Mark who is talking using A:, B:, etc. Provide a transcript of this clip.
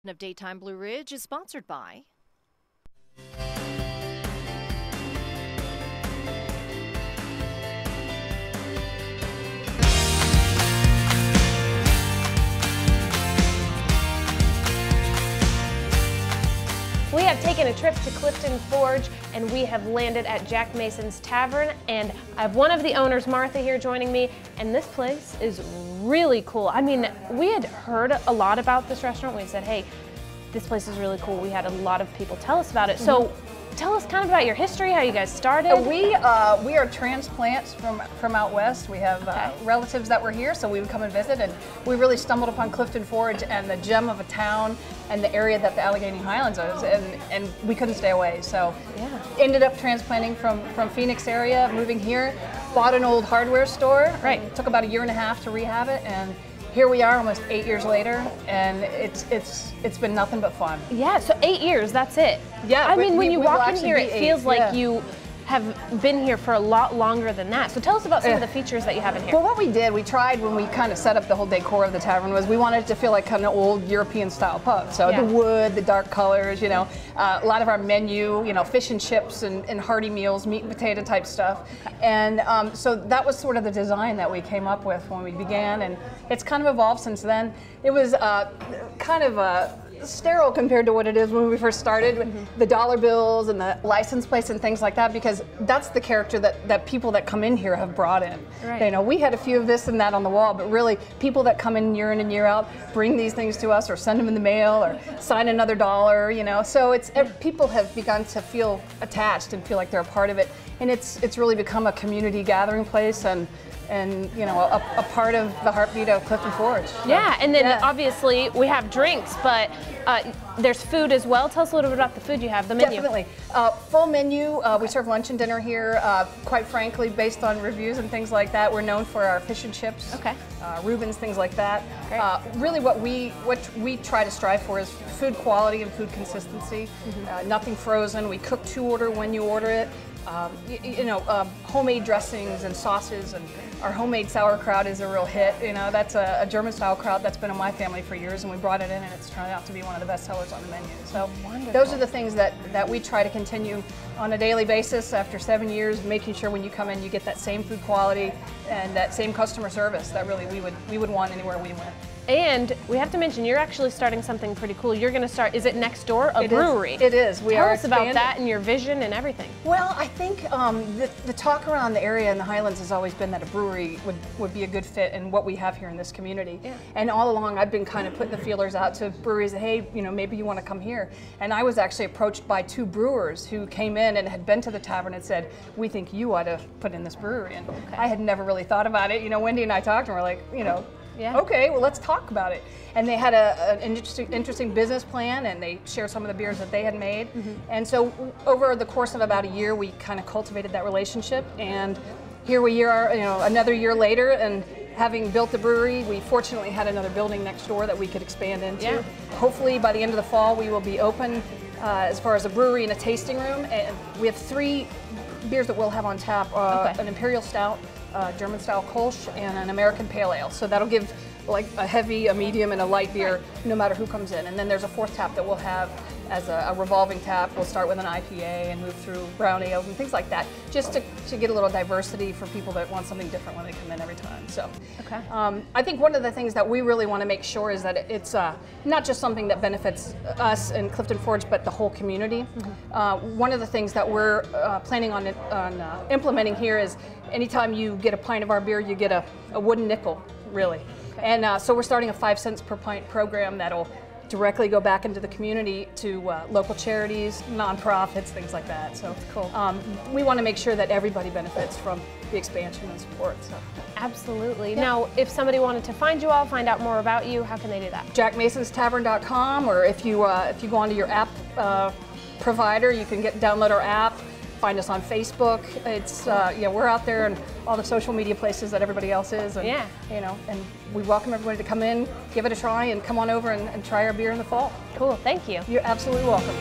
A: Of Daytime Blue Ridge is sponsored by
B: We have taken a trip to Clifton Forge and we have landed at Jack Mason's Tavern, and I have one of the owners, Martha, here joining me, and this place is really cool. I mean, we had heard a lot about this restaurant. We said, hey, this place is really cool. We had a lot of people tell us about it. So tell us kind of about your history, how you guys started.
C: We are transplants from out west. We have relatives that were here, so we would come and visit, and we really stumbled upon Clifton Forge and the gem of a town and the area that the Allegheny Highlands is, and we couldn't stay away. So ended up transplanting from Phoenix area, moving here, bought an old hardware store. Right. It took about 1.5 years to rehab it, and here we are almost 8 years later, and it's been nothing but fun.
B: Yeah, so 8 years, that's it.
C: Yeah.
B: I mean, when you walk in here, it feels like you have been here for a lot longer than that. So tell us about some of the features that you have in here.
C: Well, what we did, we tried when we kind of set up the whole decor of the tavern, was we wanted it to feel like kind of old European style pub. So the wood, the dark colors, you know, a lot of our menu, you know, fish and chips and hearty meals, meat and potato type stuff. And so that was sort of the design that we came up with when we began, and it's kind of evolved since then. It was kind of sterile compared to what it is when we first started, the dollar bills and the license plates and things like that, because that's the character that people that come in here have brought in. Right. You know, we had a few of this and that on the wall, but really people that come in and year out bring these things to us or send them in the mail or sign another dollar, you know. So it's people have begun to feel attached and feel like they're a part of it, and it's really become a community gathering place and you know, a part of the heartbeat of Clifton Forge. So,
B: yeah, and then obviously we have drinks, but there's food as well. Tell us a little bit about the food you have, the menu.
C: Definitely. Full menu. We serve lunch and dinner here. Quite frankly, based on reviews and things like that, we're known for our fish and chips, Reubens, things like that. Really what we try to strive for is food quality and food consistency. Nothing frozen. We cook to order when you order it. Homemade dressings and sauces, and our homemade sauerkraut is a real hit. You know, that's a German sauerkraut that's been in my family for years, and we brought it in, and it's turned out to be one of the best sellers on the menu. So those are the things that we try to continue on a daily basis after 7 years, making sure when you come in you get that same food quality and that same customer service that really we would want anywhere we went.
B: And we have to mention, you're actually starting something pretty cool. You're going to start, is it next door, a brewery?
C: It is.
B: Tell us about that and your vision and everything.
C: Well, I think the talk around the area in the Highlands has always been that a brewery would be a good fit in what we have here in this community. Yeah. And all along, I've been kind of putting the feelers out to breweries, hey, you know, maybe you want to come here. And I was actually approached by 2 brewers who came in and had been to the tavern and said, we think you ought to put in this brewery. And I had never really thought about it. You know, Wendy and I talked, and we're like, you know, okay, well, let's talk about it. And they had an interesting business plan, and they shared some of the beers that they had made. And so over the course of about a year, we kind of cultivated that relationship. And here we are, you know, another year later, and having built the brewery, we fortunately had another building next door that we could expand into. Yeah. Hopefully by the end of the fall, we will be open as far as a brewery and a tasting room. And we have 3 beers that we'll have on tap, an Imperial Stout, German style Kolsch, and an American Pale Ale. So that'll give like a heavy, a medium, and a light beer no matter who comes in. And then there's a 4th tap that we'll have as a revolving tap. We'll start with an IPA and move through brown ales and things like that, just to get a little diversity for people that want something different when they come in every time. So I think one of the things that we really want to make sure is that it's not just something that benefits us in Clifton Forge, but the whole community. One of the things that we're planning on implementing here is anytime you get a pint of our beer, you get a wooden nickel, really. And so we're starting a 5 cents per pint program that'll directly go back into the community to local charities, nonprofits, things like that. So it's cool. We want to make sure that everybody benefits from the expansion and support. So.
B: Absolutely. Yeah. Now, if somebody wanted to find you all, find out more about you, how can they do that?
C: JackMasonsTavern.com, or if you go onto your app provider, you can download our app. Find us on Facebook. It's we're out there and all the social media places that everybody else is, and you know, and we welcome everybody to come in, give it a try, and come on over and try our beer in the fall.
B: Cool, thank you.
C: You're absolutely welcome.